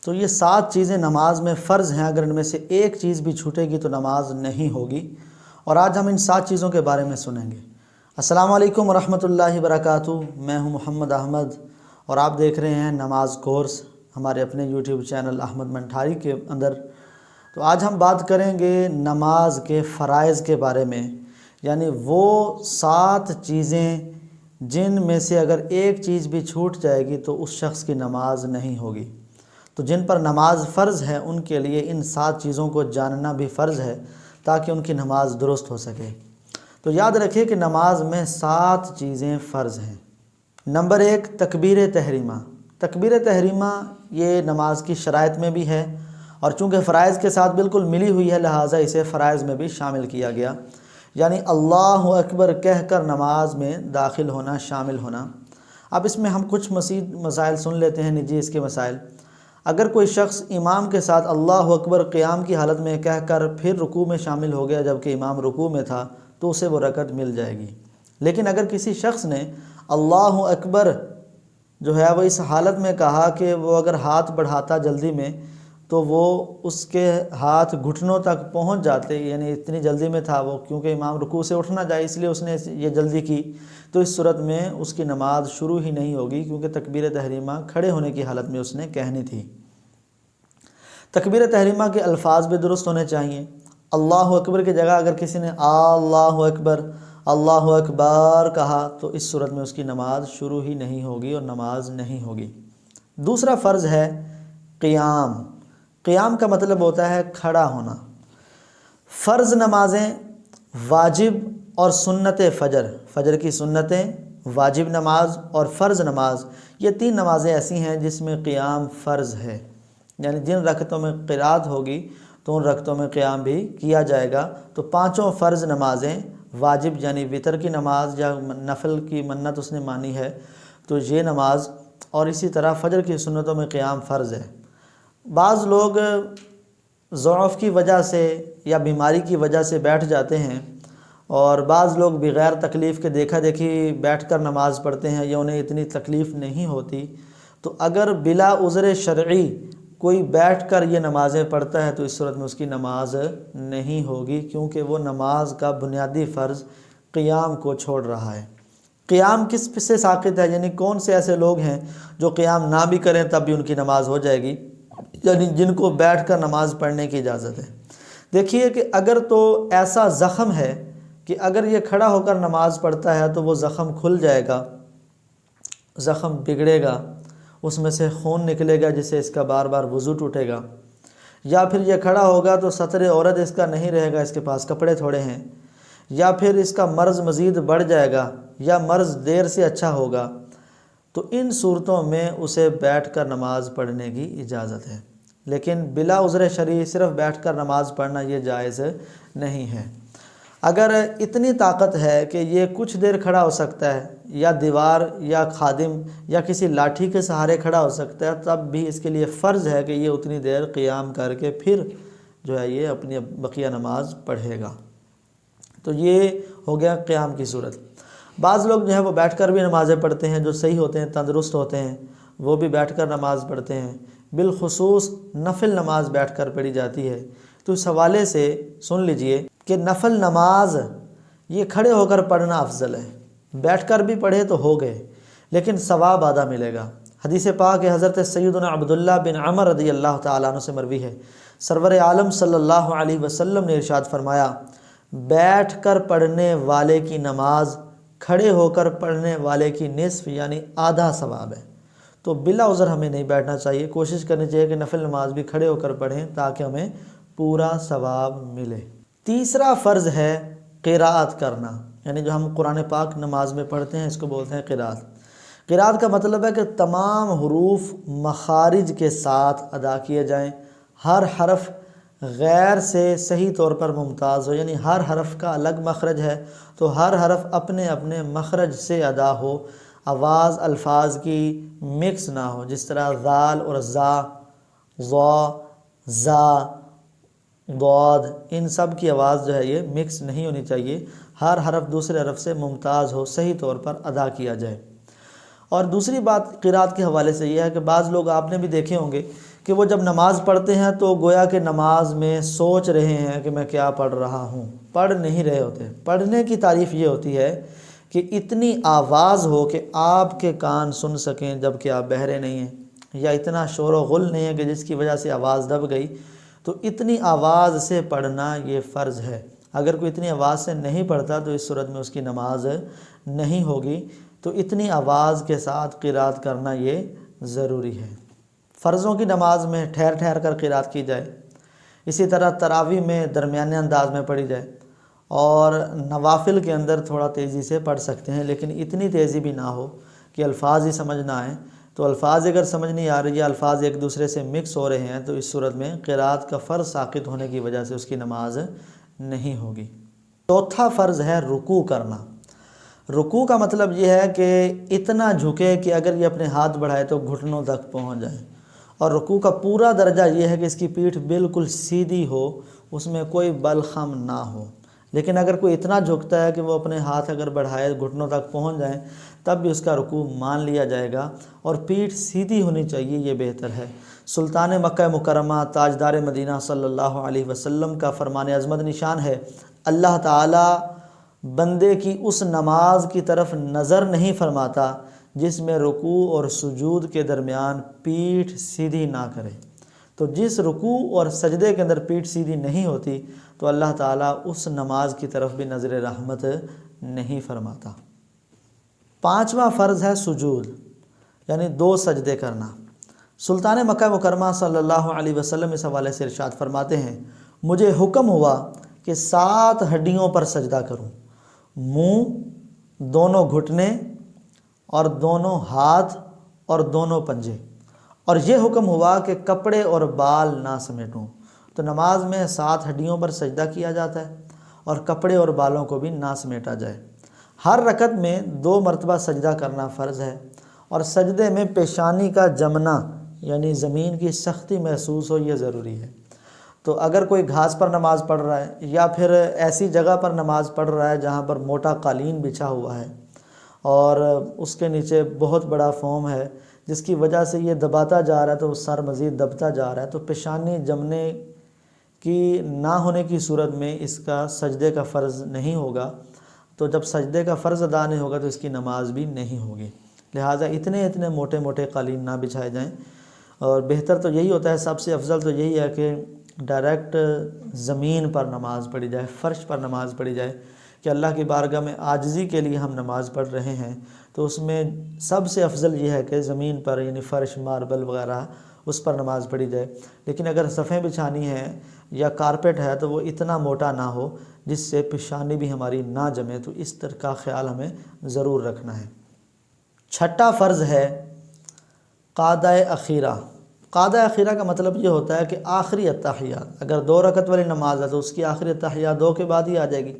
تو یہ 7 چیزیں نماز میں فرض ہیں، اگر ان میں سے ایک چیز بھی چھوٹے گی تو نماز نہیں ہوگی، اور آج ہم ان 7 چیزوں کے بارے میں سنیں گے۔ السلام علیکم ورحمۃ اللہ وبرکاتہ، میں ہوں محمد احمد اور آپ دیکھ رہے ہیں نماز کورس ہمارے اپنے یوٹیوب چینل احمد منٹھاری کے اندر۔ تو آج ہم بات کریں گے نماز کے فرائض کے بارے میں، یعنی وہ 7 چیزیں جن میں سے اگر ایک چیز بھی چھوٹ جائے گی تو اس شخص کی نماز نہیں ہوگی۔ تو جن پر نماز فرض ہے ان کے لیے ان 7 چیزوں کو جاننا بھی فرض ہے تاکہ ان کی نماز درست ہو سکے۔ تو یاد رکھیے کہ نماز میں 7 چیزیں فرض ہیں۔ نمبر 1، تکبیر تحریمہ۔ تکبیر تحریمہ یہ نماز کی شرائط میں بھی ہے، اور چونکہ فرائض کے ساتھ بالکل ملی ہوئی ہے لہٰذا اسے فرائض میں بھی شامل کیا گیا، یعنی اللہ اکبر کہہ کر نماز میں داخل ہونا، شامل ہونا۔ اب اس میں ہم کچھ مزید مسائل سن لیتے ہیں، نجی اس کے مسائل۔ اگر کوئی شخص امام کے ساتھ اللہ اکبر قیام کی حالت میں کہہ کر پھر رکوع میں شامل ہو گیا جبکہ امام رکوع میں تھا تو اسے وہ رکعت مل جائے گی، لیکن اگر کسی شخص نے اللہ اکبر جو ہے وہ اس حالت میں کہا کہ وہ اگر ہاتھ بڑھاتا جلدی میں تو وہ اس کے ہاتھ گھٹنوں تک پہنچ جاتے، یعنی اتنی جلدی میں تھا وہ، کیونکہ امام رکوع سے اٹھنا جائے اس لیے اس نے یہ جلدی کی، تو اس صورت میں اس کی نماز شروع ہی نہیں ہوگی، کیونکہ تکبیر تحریمہ کھڑے ہونے کی حالت میں اس نے کہنی تھی۔ تکبیر تحریمہ کے الفاظ بھی درست ہونے چاہیے۔ اللہ اکبر کی جگہ اگر کسی نے اللہ اکبر، اللہ اکبر کہا تو اس صورت میں اس کی نماز شروع ہی نہیں ہوگی اور نماز نہیں ہوگی۔ دوسرا فرض ہے قیام۔ قیام کا مطلب ہوتا ہے کھڑا ہونا۔ فرض نمازیں، واجب اور سنت فجر، فجر کی سنتیں، واجب نماز اور فرض نماز، یہ 3 نمازیں ایسی ہیں جس میں قیام فرض ہے، یعنی جن رکعتوں میں قرات ہوگی تو ان رکعتوں میں قیام بھی کیا جائے گا۔ تو 5 فرض نمازیں، واجب یعنی وتر کی نماز یا نفل کی منت اس نے مانی ہے تو یہ نماز، اور اسی طرح فجر کی سنتوں میں قیام فرض ہے۔ بعض لوگ ضعف کی وجہ سے یا بیماری کی وجہ سے بیٹھ جاتے ہیں، اور بعض لوگ بغیر تکلیف کے دیکھا دیکھی بیٹھ کر نماز پڑھتے ہیں یا انہیں اتنی تکلیف نہیں ہوتی، تو اگر بلا عذر شرعی کوئی بیٹھ کر یہ نمازیں پڑھتا ہے تو اس صورت میں اس کی نماز نہیں ہوگی، کیونکہ وہ نماز کا بنیادی فرض قیام کو چھوڑ رہا ہے۔ قیام کس سے ساقط ہے، یعنی کون سے ایسے لوگ ہیں جو قیام نہ بھی کریں تب بھی ان کی نماز ہو جائے گی، یعنی جن کو بیٹھ کر نماز پڑھنے کی اجازت ہے۔ دیکھیے کہ اگر تو ایسا زخم ہے کہ اگر یہ کھڑا ہو کر نماز پڑھتا ہے تو وہ زخم کھل جائے گا، زخم بگڑے گا، اس میں سے خون نکلے گا جس سے اس کا بار بار وضو ٹوٹے گا، یا پھر یہ کھڑا ہوگا تو ستر عورت اس کا نہیں رہے گا، اس کے پاس کپڑے تھوڑے ہیں، یا پھر اس کا مرض مزید بڑھ جائے گا، یا مرض دیر سے اچھا ہوگا، تو ان صورتوں میں اسے بیٹھ کر نماز پڑھنے کی اجازت ہے، لیکن بلا عذر شرعی صرف بیٹھ کر نماز پڑھنا یہ جائز نہیں ہے۔ اگر اتنی طاقت ہے کہ یہ کچھ دیر کھڑا ہو سکتا ہے، یا دیوار یا خادم یا کسی لاٹھی کے سہارے کھڑا ہو سکتا ہے، تب بھی اس کے لیے فرض ہے کہ یہ اتنی دیر قیام کر کے پھر جو ہے یہ اپنی بقیہ نماز پڑھے گا۔ تو یہ ہو گیا قیام کی صورت۔ بعض لوگ جو ہے وہ بیٹھ کر بھی نمازیں پڑھتے ہیں، جو صحیح ہوتے ہیں، تندرست ہوتے ہیں، وہ بھی بیٹھ کر نماز پڑھتے ہیں، بالخصوص نفل نماز بیٹھ کر پڑھی جاتی ہے۔ تو اس حوالے سے سن لیجئے کہ نفل نماز یہ کھڑے ہو کر پڑھنا افضل ہے، بیٹھ کر بھی پڑھے تو ہو گئے لیکن ثواب آدھا ملے گا۔ حدیث پاک حضرت سیدنا عبداللہ بن عمر رضی اللہ تعالیٰ عنہ سے مروی ہے، سرور عالم صلی اللہ علیہ وسلم نے ارشاد فرمایا، بیٹھ کر پڑھنے والے کی نماز کھڑے ہو کر پڑھنے والے کی نصف یعنی آدھا ثواب ہے۔ تو بلا عذر ہمیں نہیں بیٹھنا چاہیے، کوشش کرنی چاہیے کہ نفل نماز بھی کھڑے ہو کر پڑھیں تاکہ ہمیں پورا ثواب ملے۔ تیسرا فرض ہے قراءت کرنا، یعنی جو ہم قرآن پاک نماز میں پڑھتے ہیں اس کو بولتے ہیں قراءت۔ قراءت کا مطلب ہے کہ تمام حروف مخارج کے ساتھ ادا کیے جائیں، ہر حرف غیر سے صحیح طور پر ممتاز ہو، یعنی ہر حرف کا الگ مخرج ہے تو ہر حرف اپنے اپنے مخرج سے ادا ہو، آواز الفاظ کی مکس نہ ہو، جس طرح ذال اور زا، ضا، زا، ضاد، ان سب کی آواز جو ہے یہ مکس نہیں ہونی چاہیے، ہر حرف دوسرے حرف سے ممتاز ہو، صحیح طور پر ادا کیا جائے۔ اور دوسری بات قراءت کے حوالے سے یہ ہے کہ بعض لوگ آپ نے بھی دیکھے ہوں گے کہ وہ جب نماز پڑھتے ہیں تو گویا کہ نماز میں سوچ رہے ہیں کہ میں کیا پڑھ رہا ہوں، پڑھ نہیں رہے ہوتے۔ پڑھنے کی تعریف یہ ہوتی ہے کہ اتنی آواز ہو کہ آپ کے کان سن سکیں جب کہ آپ بہرے نہیں ہیں، یا اتنا شور و غل نہیں ہے کہ جس کی وجہ سے آواز دب گئی، تو اتنی آواز سے پڑھنا یہ فرض ہے۔ اگر کوئی اتنی آواز سے نہیں پڑھتا تو اس صورت میں اس کی نماز نہیں ہوگی۔ تو اتنی آواز کے ساتھ قرات کرنا یہ ضروری ہے۔ فرضوں کی نماز میں ٹھہر ٹھہر کر قرات کی جائے، اسی طرح تراویح میں درمیانے انداز میں پڑھی جائے، اور نوافل کے اندر تھوڑا تیزی سے پڑھ سکتے ہیں، لیکن اتنی تیزی بھی نہ ہو کہ الفاظ ہی سمجھ نہ آئیں۔ تو الفاظ اگر سمجھ نہیں آ رہی ہے، الفاظ ایک دوسرے سے مکس ہو رہے ہیں، تو اس صورت میں قرات کا فرض ساقط ہونے کی وجہ سے اس کی نماز نہیں ہوگی۔ چوتھا فرض ہے رکوع کرنا۔ رکوع کا مطلب یہ ہے کہ اتنا جھکے کہ اگر یہ اپنے ہاتھ بڑھائے تو گھٹنوں تک پہنچ جائے، اور رکوع کا پورا درجہ یہ ہے کہ اس کی پیٹھ بالکل سیدھی ہو، اس میں کوئی بل خم نہ ہو۔ لیکن اگر کوئی اتنا جھکتا ہے کہ وہ اپنے ہاتھ اگر بڑھائے گھٹنوں تک پہنچ جائیں، تب بھی اس کا رکوع مان لیا جائے گا، اور پیٹھ سیدھی ہونی چاہیے، یہ بہتر ہے۔ سلطان مکہ مکرمہ تاجدار مدینہ صلی اللہ علیہ وسلم کا فرمان عظمت نشان ہے، اللہ تعالیٰ بندے کی اس نماز کی طرف نظر نہیں فرماتا جس میں رکوع اور سجود کے درمیان پیٹھ سیدھی نہ کرے۔ تو جس رکوع اور سجدے کے اندر پیٹھ سیدھی نہیں ہوتی تو اللہ تعالیٰ اس نماز کی طرف بھی نظر رحمت نہیں فرماتا۔ پانچواں فرض ہے سجود، یعنی 2 سجدے کرنا۔ سلطان مکہ مکرمہ صلی اللہ علیہ وسلم اس حوالے سے ارشاد فرماتے ہیں، مجھے حکم ہوا کہ 7 ہڈیوں پر سجدہ کروں، منہ، دونوں گھٹنے اور دونوں ہاتھ اور دونوں پنجے، اور یہ حکم ہوا کہ کپڑے اور بال نہ سمیٹوں۔ تو نماز میں 7 ہڈیوں پر سجدہ کیا جاتا ہے، اور کپڑے اور بالوں کو بھی نہ سمیٹا جائے۔ ہر رکعت میں 2 مرتبہ سجدہ کرنا فرض ہے، اور سجدے میں پیشانی کا جمنا یعنی زمین کی سختی محسوس ہو، یہ ضروری ہے۔ تو اگر کوئی گھاس پر نماز پڑھ رہا ہے، یا پھر ایسی جگہ پر نماز پڑھ رہا ہے جہاں پر موٹا قالین بچھا ہوا ہے اور اس کے نیچے بہت بڑا فوم ہے جس کی وجہ سے یہ دباتا جا رہا ہے، تو سر مزید دبتا جا رہا ہے، تو پیشانی جمنے کی نہ ہونے کی صورت میں اس کا سجدے کا فرض نہیں ہوگا۔ تو جب سجدے کا فرض ادا نہیں ہوگا تو اس کی نماز بھی نہیں ہوگی۔ لہٰذا اتنے موٹے موٹے قالین نہ بچھائے جائیں، اور بہتر تو یہی ہوتا ہے، سب سے افضل تو یہی ہے کہ ڈائریکٹ زمین پر نماز پڑھی جائے، فرش پر نماز پڑھی جائے، کہ اللہ کی بارگاہ میں عاجزی کے لیے ہم نماز پڑھ رہے ہیں، تو اس میں سب سے افضل یہ ہے کہ زمین پر، یعنی فرش، ماربل وغیرہ، اس پر نماز پڑھی جائے۔ لیکن اگر صفیں بچھانی ہیں یا کارپیٹ ہے تو وہ اتنا موٹا نہ ہو جس سے پیشانی بھی ہماری نہ جمے، تو اس طرح کا خیال ہمیں ضرور رکھنا ہے۔ چھٹا فرض ہے قعدہ اخیرہ۔ قعدہ اخیرہ کا مطلب یہ ہوتا ہے کہ آخری اتحیات، اگر 2 رکعت والی نماز ہے تو اس کی آخری اتحیات 2 کے بعد ہی آ جائے گی،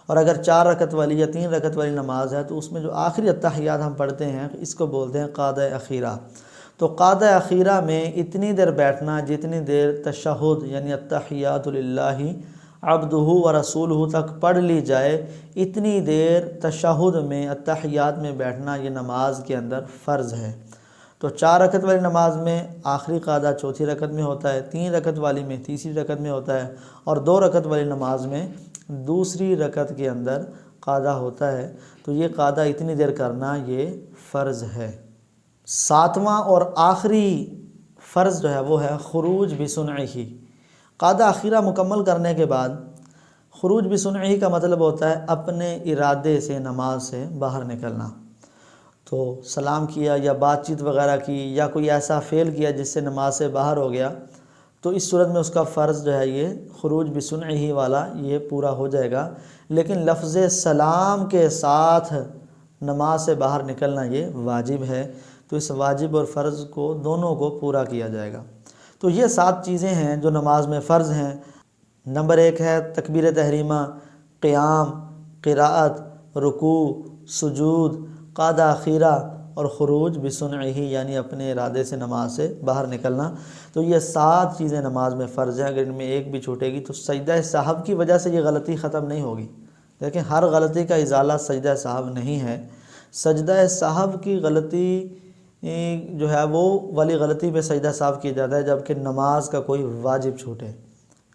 اور اگر 4 رکعت والی یا 3 رکعت والی نماز ہے تو اس میں جو آخری اتحیات ہم پڑھتے ہیں اس کو بولتے ہیں قعدہ اخیرہ۔ تو قعدہ اخیرہ میں اتنی دیر بیٹھنا جتنی دیر تشہد یعنی التحیات للہ عبدہ و رسولہ تک پڑھ لی جائے، اتنی دیر تشہد میں، التحیات میں بیٹھنا یہ نماز کے اندر فرض ہے۔ تو 4 رکعت والی نماز میں آخری قعدہ 4تھی رکعت میں ہوتا ہے، 3 رکعت والی میں تیسری رکعت میں ہوتا ہے، اور 2 رکعت والی نماز میں دوسری رکعت کے اندر قعدہ ہوتا ہے۔ تو یہ قعدہ اتنی دیر کرنا یہ فرض ہے۔ 7واں اور آخری فرض جو ہے وہ ہے خروج بسنعہ۔ قعدہ اخیرہ مکمل کرنے کے بعد خروج بسنعہ کا مطلب ہوتا ہے اپنے ارادے سے نماز سے باہر نکلنا۔ تو سلام کیا یا بات چیت وغیرہ کی یا کوئی ایسا فعل کیا جس سے نماز سے باہر ہو گیا، تو اس صورت میں اس کا فرض جو ہے یہ خروج بسنعہ والا یہ پورا ہو جائے گا۔ لیکن لفظ سلام کے ساتھ نماز سے باہر نکلنا یہ واجب ہے، تو اس واجب اور فرض کو دونوں کو پورا کیا جائے گا۔ تو یہ 7 چیزیں ہیں جو نماز میں فرض ہیں۔ نمبر 1 ہے تکبیر تحریمہ، قیام، قراءت، رکوع، سجود، قعدہ اخیرہ اور خروج بسنعہ یعنی اپنے ارادے سے نماز سے باہر نکلنا۔ تو یہ 7 چیزیں نماز میں فرض ہیں، اگر ان میں ایک بھی چھوٹے گی تو سجدہ سہو کی وجہ سے یہ غلطی ختم نہیں ہوگی۔ لیکن ہر غلطی کا ازالہ سجدہ سہو نہیں ہے۔ سجدہ سہو کی غلطی جو ہے وہ والی غلطی پہ سجدہ سہو کیا جاتا ہے جب کہ نماز کا کوئی واجب چھوٹے۔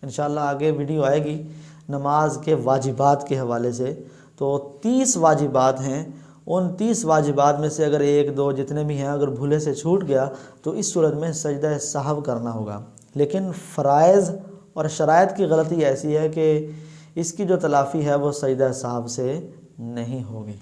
انشاءاللہ آگے ویڈیو آئے گی نماز کے واجبات کے حوالے سے، تو 30 واجبات ہیں، ان 30 واجبات میں سے اگر 1 2 جتنے بھی ہیں اگر بھولے سے چھوٹ گیا تو اس صورت میں سجدہ سہو کرنا ہوگا۔ لیکن فرائض اور شرائط کی غلطی ایسی ہے کہ اس کی جو تلافی ہے وہ سجدہ سہو سے نہیں ہوگی۔